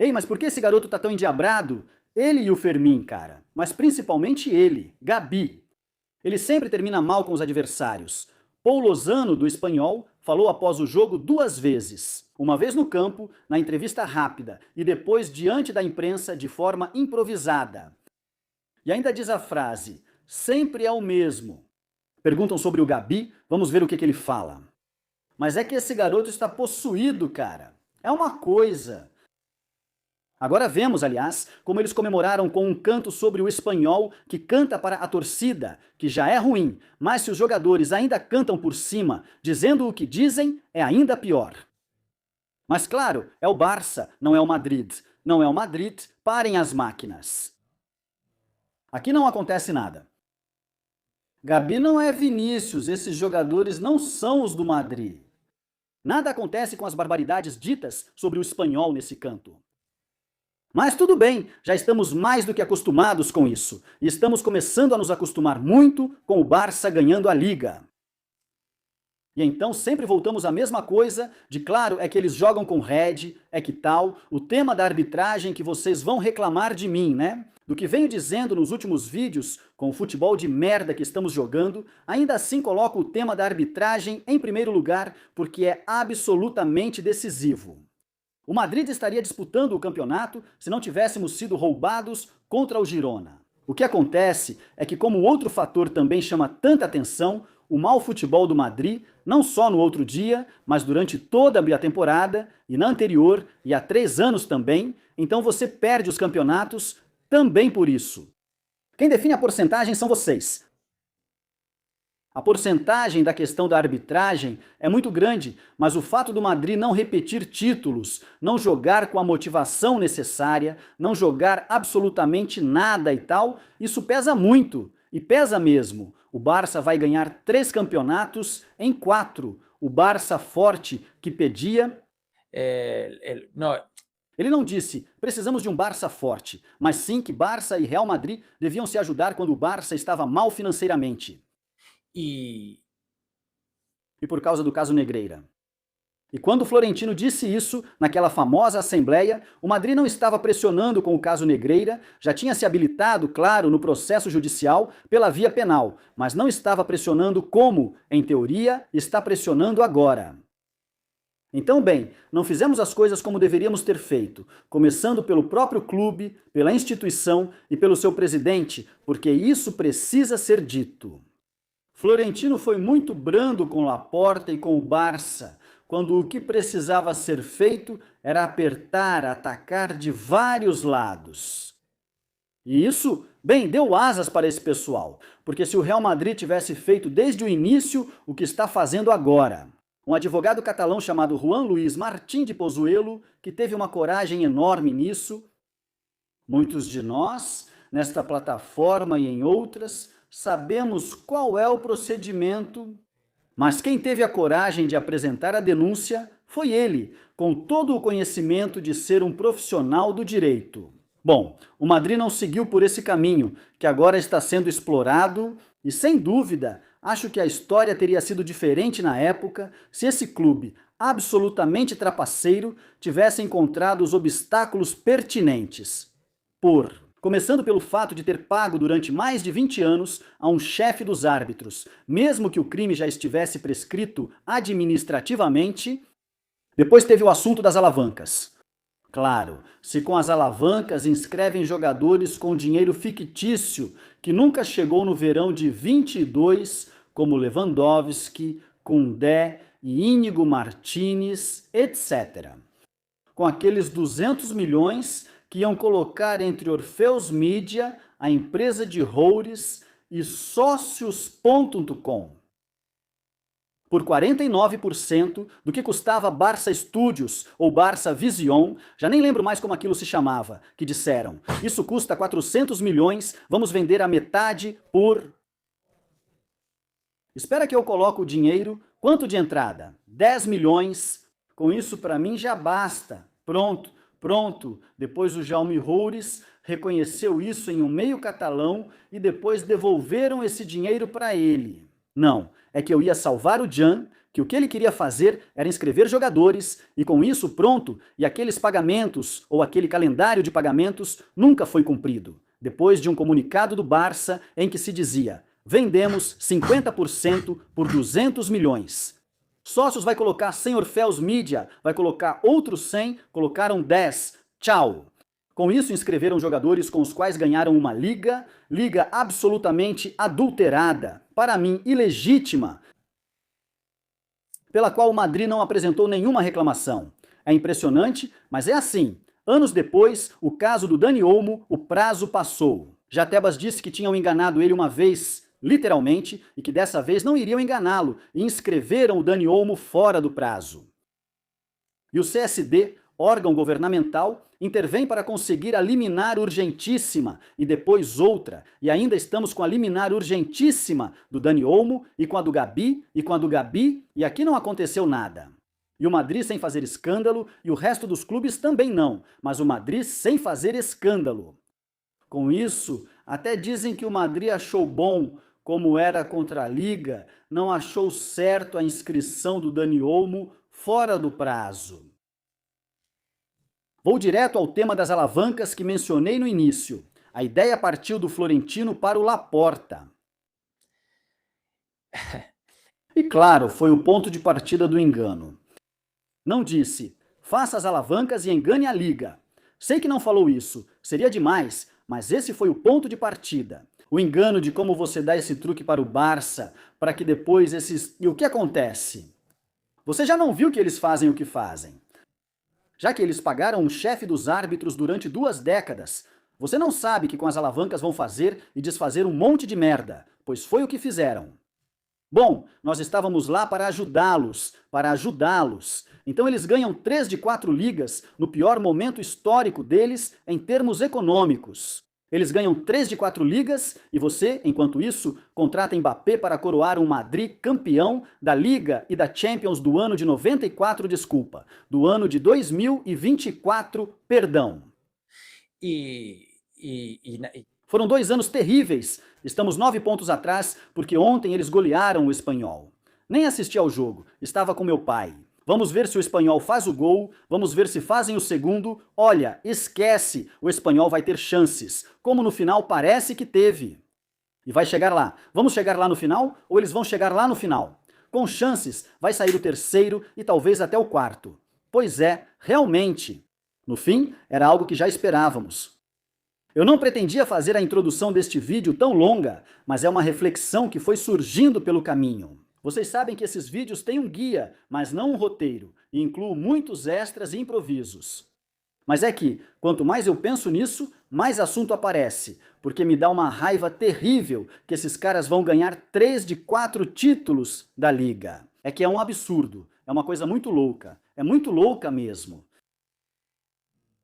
Ei, mas por que esse garoto tá tão endiabrado? Ele e o Fermin, cara. Mas principalmente ele, Gabi. Ele sempre termina mal com os adversários. Paul Lozano, do Espanhol, falou após o jogo 2 vezes. Uma vez no campo, na entrevista rápida, e depois diante da imprensa de forma improvisada. E ainda diz a frase, sempre é o mesmo. Perguntam sobre o Gabi, vamos ver o que ele fala. Mas é que esse garoto está possuído, cara. É uma coisa. Agora vemos, aliás, como eles comemoraram com um canto sobre o Espanhol que canta para a torcida, que já é ruim, mas se os jogadores ainda cantam por cima, dizendo o que dizem, é ainda pior. Mas claro, é o Barça, não é o Madrid. Não é o Madrid, parem as máquinas. Aqui não acontece nada. Gabi não é Vinícius, esses jogadores não são os do Madrid. Nada acontece com as barbaridades ditas sobre o Espanhol nesse canto. Mas tudo bem, já estamos mais do que acostumados com isso. E estamos começando a nos acostumar muito com o Barça ganhando a Liga. E então sempre voltamos à mesma coisa, de claro, é que eles jogam com red, é que tal, o tema da arbitragem que vocês vão reclamar de mim, né? Do que venho dizendo nos últimos vídeos, com o futebol de merda que estamos jogando, ainda assim coloco o tema da arbitragem em primeiro lugar, porque é absolutamente decisivo. O Madrid estaria disputando o campeonato se não tivéssemos sido roubados contra o Girona. O que acontece é que, como outro fator também chama tanta atenção, o mau futebol do Madrid, não só no outro dia, mas durante toda a temporada, e na anterior, e há 3 anos também, então você perde os campeonatos também por isso. Quem define a porcentagem são vocês. A porcentagem da questão da arbitragem é muito grande, mas o fato do Madrid não repetir títulos, não jogar com a motivação necessária, não jogar absolutamente nada e tal, isso pesa muito, e pesa mesmo. O Barça vai ganhar 3 campeonatos em 4. O Barça forte que pedia... Ele não disse, precisamos de um Barça forte, mas sim que Barça e Real Madrid deviam se ajudar quando o Barça estava mal financeiramente. E por causa do caso Negreira. E quando o Florentino disse isso, naquela famosa assembleia, o Madrid não estava pressionando com o caso Negreira, já tinha se habilitado, claro, no processo judicial pela via penal, mas não estava pressionando como, em teoria, está pressionando agora. Então, bem, não fizemos as coisas como deveríamos ter feito, começando pelo próprio clube, pela instituição e pelo seu presidente, porque isso precisa ser dito. Florentino foi muito brando com Laporta e com o Barça, quando o que precisava ser feito era apertar, atacar de vários lados. E isso, bem, deu asas para esse pessoal, porque se o Real Madrid tivesse feito desde o início o que está fazendo agora, um advogado catalão chamado Juan Luis Martín de Pozuelo, que teve uma coragem enorme nisso, muitos de nós, nesta plataforma e em outras, sabemos qual é o procedimento, mas quem teve a coragem de apresentar a denúncia foi ele, com todo o conhecimento de ser um profissional do direito. Bom, o Madrid não seguiu por esse caminho, que agora está sendo explorado, e sem dúvida, acho que a história teria sido diferente na época se esse clube, absolutamente trapaceiro, tivesse encontrado os obstáculos pertinentes. Começando pelo fato de ter pago durante mais de 20 anos a um chefe dos árbitros, mesmo que o crime já estivesse prescrito administrativamente. Depois teve o assunto das alavancas. Claro, se com as alavancas inscrevem jogadores com dinheiro fictício que nunca chegou no verão de 22, como Lewandowski, Koundé e Íñigo Martínez, etc. Com aqueles 200 milhões que iam colocar entre Orfeus Mídia, a empresa de Roures e Sócios.com. Por 49% do que custava Barça Studios ou Barça Vision, já nem lembro mais como aquilo se chamava, que disseram, isso custa 400 milhões, vamos vender a metade por... Espera que eu coloque o dinheiro, quanto de entrada? 10 milhões, com isso para mim já basta, pronto. Depois o Jaume Roures reconheceu isso em um meio catalão e depois devolveram esse dinheiro para ele. Não, é que eu ia salvar o Jan, que o que ele queria fazer era inscrever jogadores e com isso pronto, e aqueles pagamentos ou aquele calendário de pagamentos nunca foi cumprido. Depois de um comunicado do Barça em que se dizia: vendemos 50% por 200 milhões. Sócios vai colocar 100 Orféus Mídia, vai colocar outros 100, colocaram 10. Tchau. Com isso, inscreveram jogadores com os quais ganharam uma liga absolutamente adulterada, para mim ilegítima, pela qual o Madrid não apresentou nenhuma reclamação. É impressionante, mas é assim. Anos depois, o caso do Dani Olmo, o prazo passou. Jatebas disse que tinham enganado ele uma vez, literalmente, e que dessa vez não iriam enganá-lo, e inscreveram o Dani Olmo fora do prazo. E o CSD, órgão governamental, intervém para conseguir a liminar urgentíssima e depois outra, e ainda estamos com a liminar urgentíssima do Dani Olmo e com a do Gabi e com a do Gabi, e aqui não aconteceu nada. E o Madrid sem fazer escândalo e o resto dos clubes também não, mas o Madrid sem fazer escândalo. Com isso, até dizem que o Madrid achou bom, como era contra a Liga, não achou certo a inscrição do Dani Olmo fora do prazo. Vou direto ao tema das alavancas que mencionei no início. A ideia partiu do Florentino para o Laporta. E claro, foi o ponto de partida do engano. Não disse, faça as alavancas e engane a Liga. Sei que não falou isso, seria demais, mas esse foi o ponto de partida. O engano de como você dá esse truque para o Barça, para que depois esses... E o que acontece? Você já não viu que eles fazem o que fazem. Já que eles pagaram o chefe dos árbitros durante 2 décadas, você não sabe que com as alavancas vão fazer e desfazer um monte de merda, pois foi o que fizeram. Bom, nós estávamos lá para ajudá-los, Então eles ganham 3 de 4 ligas no pior momento histórico deles em termos econômicos. Eles ganham 3 de 4 ligas e você, enquanto isso, contrata Mbappé para coroar um Madrid campeão da Liga e da Champions do ano de 94, do ano de 2024, perdão. Foram 2 anos terríveis. Estamos 9 pontos atrás porque ontem eles golearam o Espanhol. Nem assisti ao jogo, estava com meu pai. Vamos ver se o Espanhol faz o gol, vamos ver se fazem o segundo. Olha, esquece, o Espanhol vai ter chances, como no final parece que teve. E vai chegar lá. Vamos chegar lá no final ou eles vão chegar lá no final? Com chances, vai sair o terceiro e talvez até o quarto. Pois é, realmente. No fim, era algo que já esperávamos. Eu não pretendia fazer a introdução deste vídeo tão longa, mas é uma reflexão que foi surgindo pelo caminho. Vocês sabem que esses vídeos têm um guia, mas não um roteiro, e incluo muitos extras e improvisos. Mas é que, quanto mais eu penso nisso, mais assunto aparece, porque me dá uma raiva terrível que esses caras vão ganhar 3 de 4 títulos da Liga. É que é um absurdo, é uma coisa muito louca, é muito louca mesmo.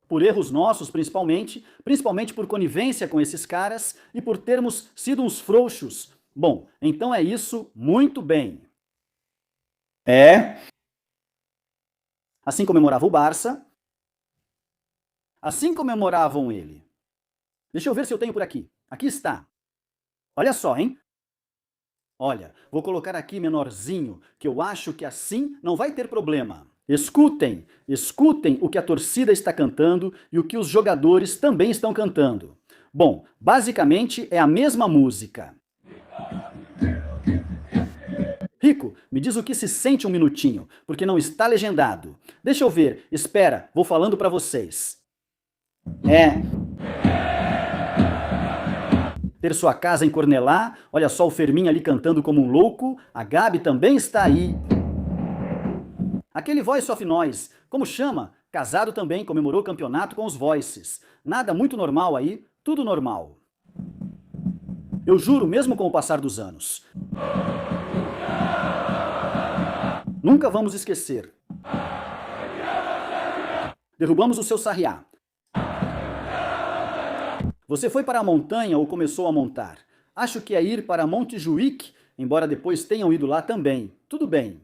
Por erros nossos, principalmente por conivência com esses caras e por termos sido uns frouxos. Bom, então é isso, muito bem. Assim comemorava o Barça, assim comemoravam ele. Deixa eu ver se eu tenho por aqui. Aqui está. Olha só, hein? Olha, vou colocar aqui menorzinho, que eu acho que assim não vai ter problema. Escutem o que a torcida está cantando e o que os jogadores também estão cantando. Bom, basicamente é a mesma música. Rico, me diz o que se sente um minutinho, porque não está legendado. Deixa eu ver, espera, vou falando para vocês. Ter sua casa em Cornellá, olha só o Fermin ali cantando como um louco, a Gabi também está aí. Aquele Voice of Noise, como chama? Casado também, comemorou o campeonato com os Voices. Nada muito normal aí, tudo normal. Eu juro, mesmo com o passar dos anos. Nunca vamos esquecer. Derrubamos o seu Sarriá. Você foi para a montanha ou começou a montar? Acho que é ir para Montjuic, embora depois tenham ido lá também. Tudo bem.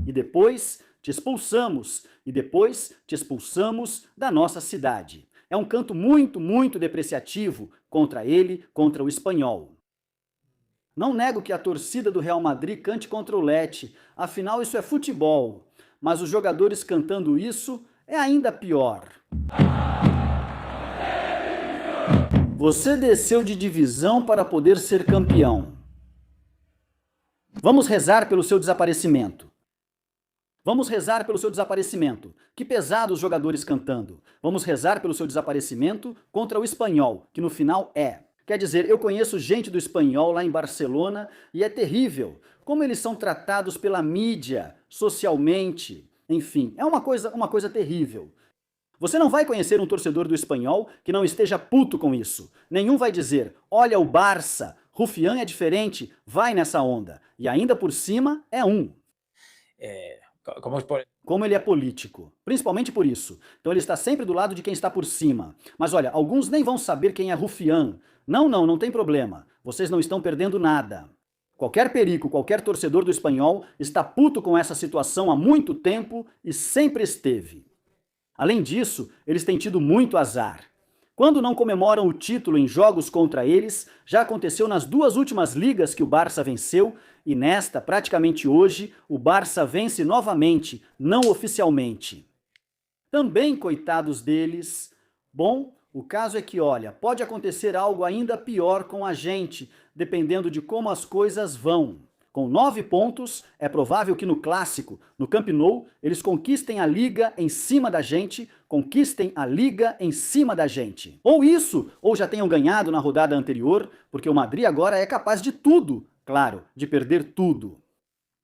E depois te expulsamos. E depois te expulsamos da nossa cidade. É um canto muito, muito depreciativo contra ele, contra o Espanhol. Não nego que a torcida do Real Madrid cante contra o Lecce, afinal isso é futebol. Mas os jogadores cantando isso é ainda pior. Você desceu de divisão para poder ser campeão. Vamos rezar pelo seu desaparecimento. Vamos rezar pelo seu desaparecimento. Que pesado os jogadores cantando. Vamos rezar pelo seu desaparecimento contra o Espanhol, que no final é. Quer dizer, eu conheço gente do Espanhol lá em Barcelona e é terrível. Como eles são tratados pela mídia, socialmente. Enfim, é uma coisa terrível. Você não vai conhecer um torcedor do Espanhol que não esteja puto com isso. Nenhum vai dizer, olha o Barça, rufião é diferente, vai nessa onda. E ainda por cima é um. Como ele é político, principalmente por isso. Então ele está sempre do lado de quem está por cima. Mas olha, alguns nem vão saber quem é rufião. Não tem problema. Vocês não estão perdendo nada. Qualquer perico, qualquer torcedor do Espanhol está puto com essa situação há muito tempo e sempre esteve. Além disso, eles têm tido muito azar. Quando não comemoram o título em jogos contra eles, já aconteceu nas 2 últimas ligas que o Barça venceu, e nesta, praticamente hoje, o Barça vence novamente, não oficialmente. Também, coitados deles. Bom, o caso é que, olha, pode acontecer algo ainda pior com a gente, dependendo de como as coisas vão. Com 9 pontos, é provável que no Clássico, no Camp Nou, eles conquistem a Liga em cima da gente, Ou isso, ou já tenham ganhado na rodada anterior, porque o Madrid agora é capaz de tudo, claro, de perder tudo.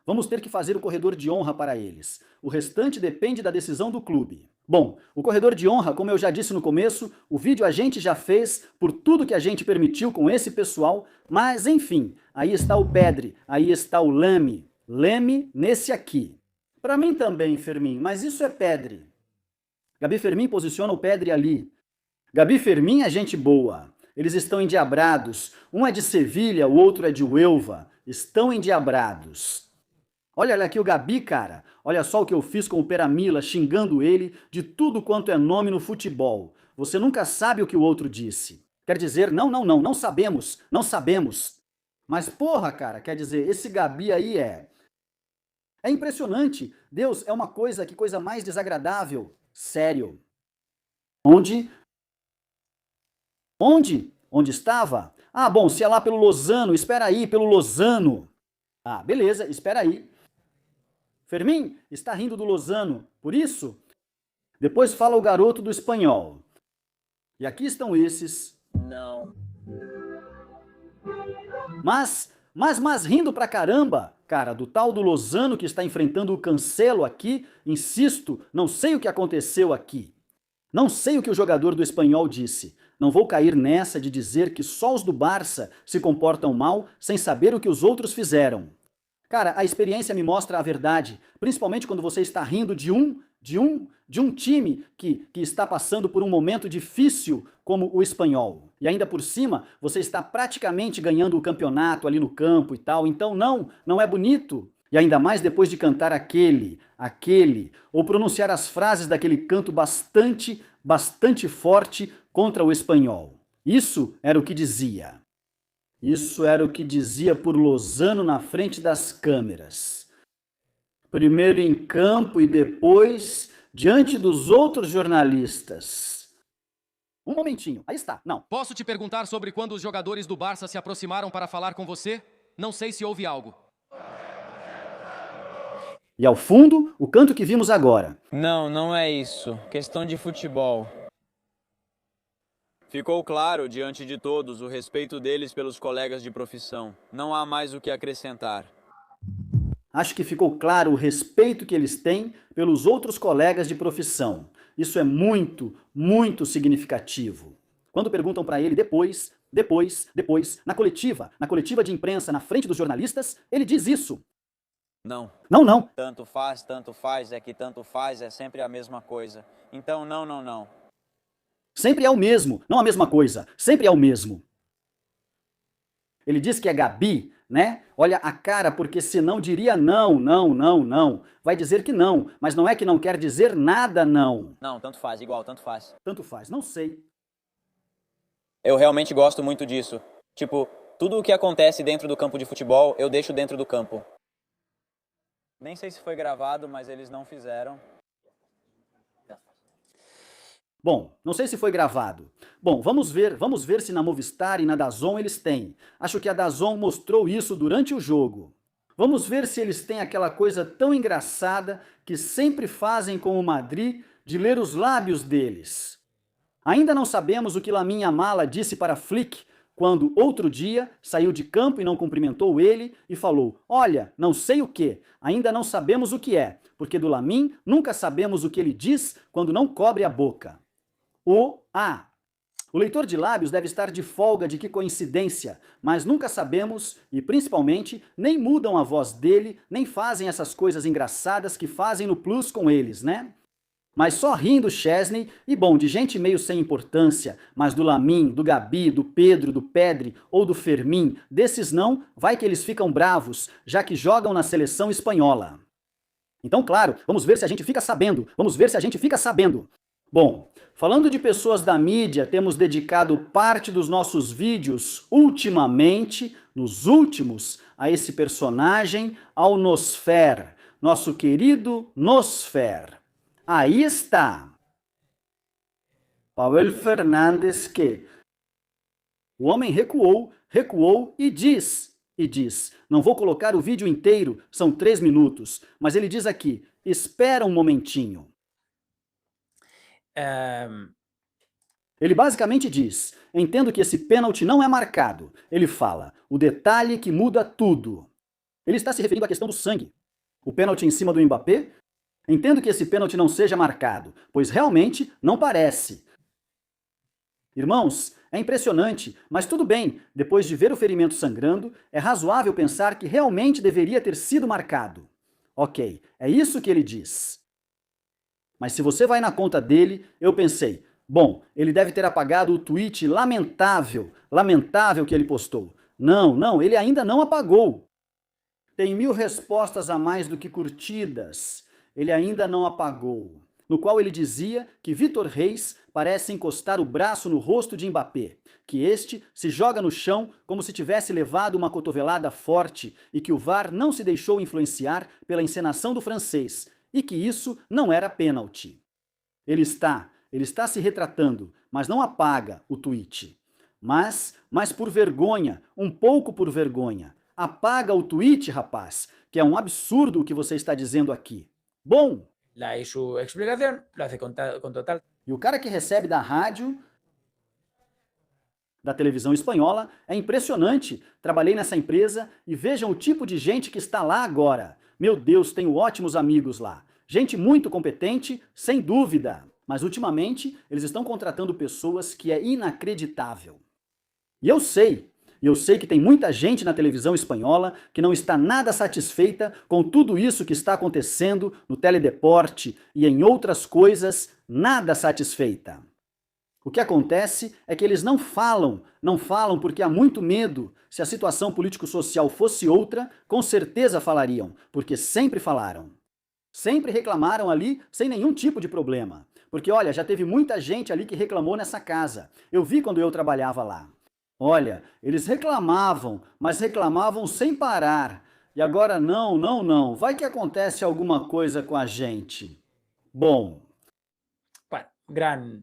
Vamos ter que fazer o corredor de honra para eles. O restante depende da decisão do clube. Bom, o corredor de honra, como eu já disse no começo, o vídeo a gente já fez por tudo que a gente permitiu com esse pessoal, mas enfim, aí está o Pedri, aí está o Leme. Leme nesse aqui. Para mim também, Fermin, mas isso é Pedri. Gabi Fermin posiciona o Pedri ali. Gabi Fermin é gente boa. Eles estão endiabrados. Um é de Sevilha, o outro é de Huelva. Estão endiabrados. Olha aqui o Gabi, cara. Olha só o que eu fiz com o Peramila, xingando ele de tudo quanto é nome no futebol. Você nunca sabe o que o outro disse. Quer dizer, não sabemos. Mas porra, cara, quer dizer, esse Gabi aí é impressionante. Deus, é uma coisa, que coisa mais desagradável. Sério. Onde estava? Ah, bom, se é lá pelo Lozano, espera aí, pelo Lozano. Ah, beleza, espera aí. Fermin está rindo do Lozano, por isso? Depois fala o garoto do Espanhol. E aqui estão esses. Não. Mas rindo pra caramba, cara, do tal do Lozano que está enfrentando o Cancelo aqui, insisto, não sei o que aconteceu aqui. Não sei o que o jogador do Espanhol disse. Não vou cair nessa de dizer que só os do Barça se comportam mal sem saber o que os outros fizeram. Cara, a experiência me mostra a verdade, principalmente quando você está rindo de um time que está passando por um momento difícil como o Espanhol. E ainda por cima, você está praticamente ganhando o campeonato ali no campo e tal, então não é bonito. E ainda mais depois de cantar aquele, ou pronunciar as frases daquele canto bastante forte contra o Espanhol. Isso era o que dizia. Isso era o que dizia por Lozano na frente das câmeras. Primeiro em campo e depois diante dos outros jornalistas. Um momentinho, aí está, não. Posso te perguntar sobre quando os jogadores do Barça se aproximaram para falar com você? Não sei se houve algo. E ao fundo, o canto que vimos agora. Não é isso. Questão de futebol. Ficou claro, diante de todos, o respeito deles pelos colegas de profissão. Não há mais o que acrescentar. Acho que ficou claro o respeito que eles têm pelos outros colegas de profissão. Isso é muito significativo. Quando perguntam para ele depois, na coletiva de imprensa, na frente dos jornalistas, ele diz isso. Não. Não. Tanto faz, é que tanto faz, é sempre a mesma coisa. Então, não. Sempre é o mesmo, não a mesma coisa, sempre é o mesmo. Ele diz que é Gabi, né? Olha a cara, porque senão diria não. Vai dizer que não, mas não é que não quer dizer nada não. Não, tanto faz, igual, tanto faz. Tanto faz, não sei. Eu realmente gosto muito disso. Tipo, Tudo o que acontece dentro do campo de futebol, eu deixo dentro do campo. Nem sei se foi gravado, mas eles não fizeram. Bom, não sei se foi gravado. Bom, vamos ver se na Movistar e na DAZN eles têm. Acho que a DAZN mostrou isso durante o jogo. Vamos ver se eles têm aquela coisa tão engraçada que sempre fazem com o Madrid de ler os lábios deles. Ainda não sabemos o que Lamine Yamal disse para Flick quando, outro dia, saiu de campo e não cumprimentou ele e falou: olha, não sei o que, ainda não sabemos o que é, porque do Lamine nunca sabemos o que ele diz quando não cobre a boca. O leitor de lábios deve estar de folga de que coincidência, mas nunca sabemos e, principalmente, nem mudam a voz dele, nem fazem essas coisas engraçadas que fazem no Plus com eles, né? Mas só rindo Chesney e, bom, de gente meio sem importância, mas do Lamine, do Gabi, do Pedro, do Pedri ou do Fermín, desses não, vai que eles ficam bravos, já que jogam na seleção espanhola. Então, claro, vamos ver se a gente fica sabendo, Bom, falando de pessoas da mídia, temos dedicado parte dos nossos vídeos, ultimamente, nos últimos, a esse personagem, ao Nosfer, nosso querido Nosfer. Aí está. Pavel Fernandes que o homem recuou e diz, não vou colocar o vídeo inteiro, são 3 minutos, mas ele diz aqui, espera um momentinho. Ele basicamente diz, entendo que esse pênalti não é marcado. Ele fala, o detalhe que muda tudo. Ele está se referindo à questão do sangue. O pênalti em cima do Mbappé? Entendo que esse pênalti não seja marcado, pois realmente não parece. Irmãos, é impressionante, mas tudo bem, depois de ver o ferimento sangrando, é razoável pensar que realmente deveria ter sido marcado. Ok, é isso que ele diz. Mas se você vai na conta dele, eu pensei, bom, ele deve ter apagado o tweet lamentável que ele postou. Não, ele ainda não apagou. Tem 1000 respostas a mais do que curtidas. Ele ainda não apagou. No qual ele dizia que Vitor Reis parece encostar o braço no rosto de Mbappé, que este se joga no chão como se tivesse levado uma cotovelada forte e que o VAR não se deixou influenciar pela encenação do francês, e que isso não era pênalti. Ele está se retratando, mas não apaga o tweet. Mas por vergonha, um pouco por vergonha, apaga o tweet, rapaz, que é um absurdo o que você está dizendo aqui. Bom, Hay su explicación, lo hace con total e o cara que recebe da rádio, da televisão espanhola, é impressionante. Trabalhei nessa empresa e vejam o tipo de gente que está lá agora. Meu Deus, tenho ótimos amigos lá. Gente muito competente, sem dúvida. Mas ultimamente eles estão contratando pessoas que é inacreditável. E eu sei que tem muita gente na televisão espanhola que não está nada satisfeita com tudo isso que está acontecendo no teledeporte e em outras coisas, nada satisfeita. O que acontece é que eles não falam porque há muito medo. Se a situação político-social fosse outra, com certeza falariam, porque sempre falaram. Sempre reclamaram ali sem nenhum tipo de problema. Porque, olha, já teve muita gente ali que reclamou nessa casa. Eu vi quando eu trabalhava lá. Olha, eles reclamavam, mas reclamavam sem parar. E agora não. Vai que acontece alguma coisa com a gente. Bom, bueno, gran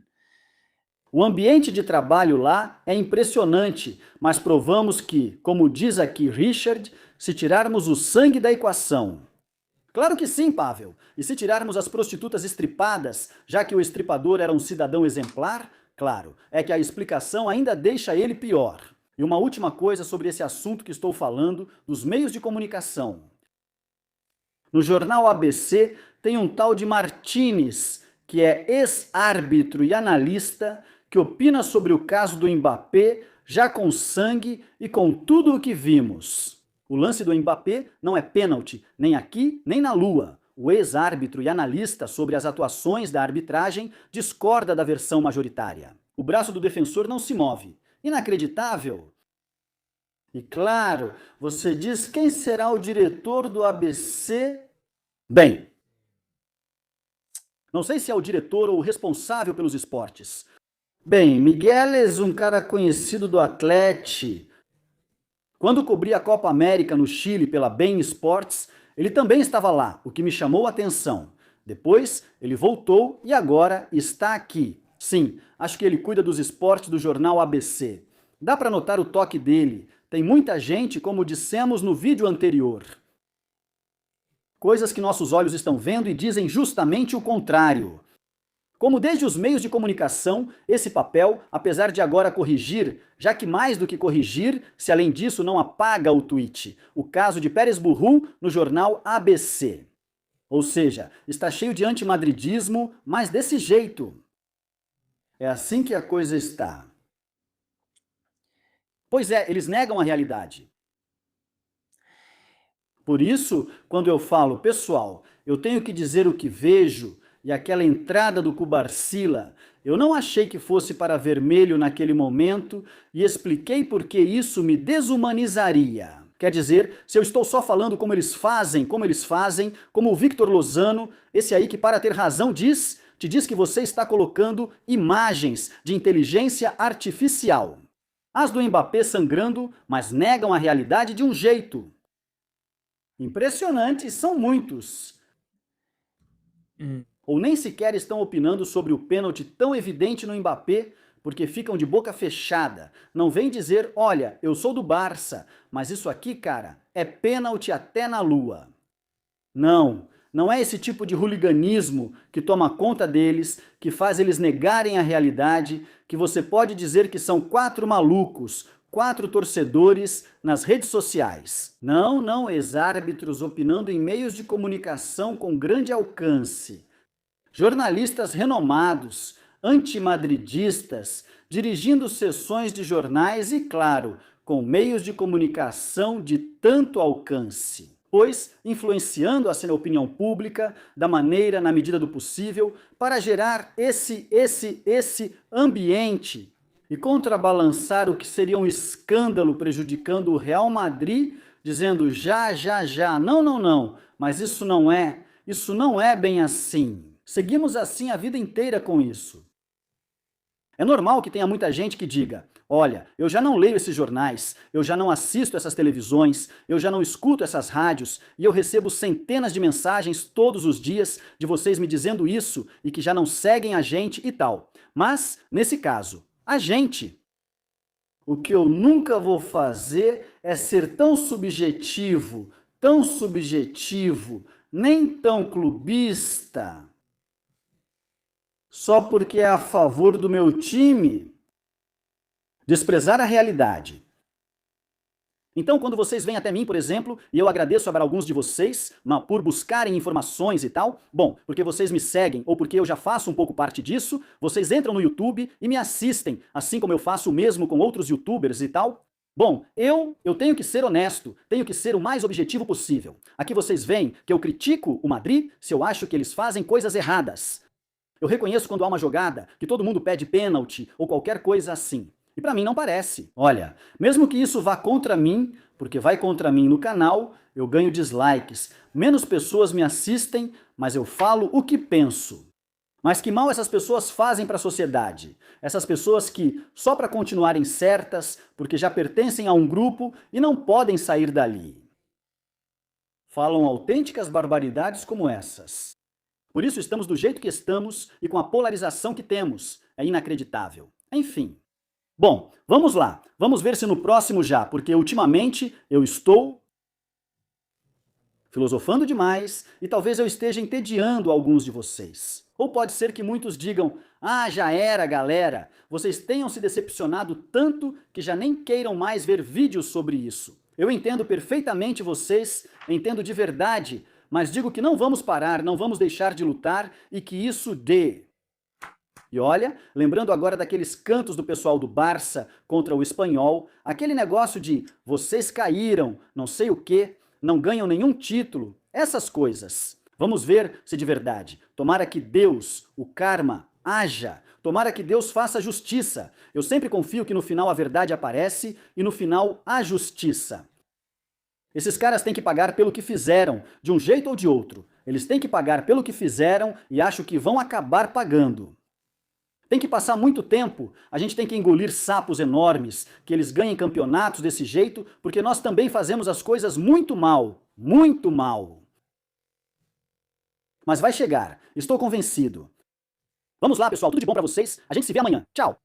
o ambiente de trabalho lá é impressionante, mas provamos que, como diz aqui Richard, se tirarmos o sangue da equação. Claro que sim, Pavel. E se tirarmos as prostitutas estripadas, já que o estripador era um cidadão exemplar? Claro, é que a explicação ainda deixa ele pior. E uma última coisa sobre esse assunto que estou falando, dos meios de comunicação. No jornal ABC tem um tal de Martínez, que é ex-árbitro e analista, que opina sobre o caso do Mbappé, já com sangue e com tudo o que vimos. O lance do Mbappé não é pênalti, nem aqui, nem na Lua. O ex-árbitro e analista sobre as atuações da arbitragem discorda da versão majoritária. O braço do defensor não se move. Inacreditável! E claro, você diz quem será o diretor do ABC? Bem, não sei se é o diretor ou o responsável pelos esportes. Bem, Miguel é um cara conhecido do Atlético. Quando cobri a Copa América no Chile pela Bein Sports, ele também estava lá, o que me chamou a atenção. Depois, ele voltou e agora está aqui. Sim, acho que ele cuida dos esportes do jornal ABC. Dá para notar o toque dele. Tem muita gente, como dissemos no vídeo anterior. Coisas que nossos olhos estão vendo e dizem justamente o contrário. Como desde os meios de comunicação, esse papel, apesar de agora corrigir, já que mais do que corrigir, se além disso não apaga o tweet, o caso de Pérez Burru no jornal ABC. Ou seja, está cheio de antimadridismo, mas desse jeito. É assim que a coisa está. Pois é, eles negam a realidade. Por isso, quando eu falo, pessoal, eu tenho que dizer o que vejo, e aquela entrada do Cubarsila, eu não achei que fosse para vermelho naquele momento e expliquei por que isso me desumanizaria. Quer dizer, se eu estou só falando como eles fazem, como o Victor Lozano, esse aí que para ter razão te diz que você está colocando imagens de inteligência artificial. As do Mbappé sangrando, mas negam a realidade de um jeito. Impressionantes, são muitos. Ou nem sequer estão opinando sobre o pênalti tão evidente no Mbappé, porque ficam de boca fechada. Não vem dizer, olha, eu sou do Barça, mas isso aqui, cara, é pênalti até na lua. Não é esse tipo de hooliganismo que toma conta deles, que faz eles negarem a realidade, que você pode dizer que são 4 malucos, 4 torcedores nas redes sociais. Não, ex-árbitros opinando em meios de comunicação com grande alcance. Jornalistas renomados, antimadridistas, dirigindo sessões de jornais e, claro, com meios de comunicação de tanto alcance. Pois influenciando a opinião pública da maneira, na medida do possível, para gerar esse ambiente e contrabalançar o que seria um escândalo prejudicando o Real Madrid, dizendo já, não, mas isso não é bem assim. Seguimos assim a vida inteira com isso. É normal que tenha muita gente que diga, olha, eu já não leio esses jornais, eu já não assisto essas televisões, eu já não escuto essas rádios e eu recebo centenas de mensagens todos os dias de vocês me dizendo isso e que já não seguem a gente e tal. Mas, nesse caso, a gente, o que eu nunca vou fazer é ser tão subjetivo, nem tão clubista, só porque é a favor do meu time. Desprezar a realidade. Então, quando vocês vêm até mim, por exemplo, e eu agradeço a alguns de vocês por buscarem informações e tal, bom, porque vocês me seguem ou porque eu já faço um pouco parte disso, vocês entram no YouTube e me assistem, assim como eu faço o mesmo com outros youtubers e tal. Bom, eu tenho que ser honesto, tenho que ser o mais objetivo possível. Aqui vocês veem que eu critico o Madrid se eu acho que eles fazem coisas erradas. Eu reconheço quando há uma jogada que todo mundo pede pênalti ou qualquer coisa assim. E pra mim não parece. Olha, mesmo que isso vá contra mim, porque vai contra mim no canal, eu ganho dislikes. Menos pessoas me assistem, mas eu falo o que penso. Mas que mal essas pessoas fazem para a sociedade? Essas pessoas que, só para continuarem certas, porque já pertencem a um grupo e não podem sair dali. Falam autênticas barbaridades como essas. Por isso estamos do jeito que estamos e com a polarização que temos. É inacreditável. Enfim. Bom, vamos lá. Vamos ver se no próximo já, porque ultimamente eu estou filosofando demais e talvez eu esteja entediando alguns de vocês. Ou pode ser que muitos digam, já era, galera. Vocês tenham se decepcionado tanto que já nem queiram mais ver vídeos sobre isso. Eu entendo perfeitamente vocês, entendo de verdade, mas digo que não vamos parar, não vamos deixar de lutar e que isso dê. E olha, lembrando agora daqueles cantos do pessoal do Barça contra o Espanhol, aquele negócio de vocês caíram, não sei o quê, não ganham nenhum título, essas coisas. Vamos ver se de verdade. Tomara que Deus, o karma, haja. Tomara que Deus faça justiça. Eu sempre confio que no final a verdade aparece e no final a justiça. Esses caras têm que pagar pelo que fizeram, de um jeito ou de outro. Eles têm que pagar pelo que fizeram e acho que vão acabar pagando. Tem que passar muito tempo, a gente tem que engolir sapos enormes, que eles ganhem campeonatos desse jeito, porque nós também fazemos as coisas muito mal, muito mal. Mas vai chegar, estou convencido. Vamos lá, pessoal, tudo de bom pra vocês, a gente se vê amanhã. Tchau!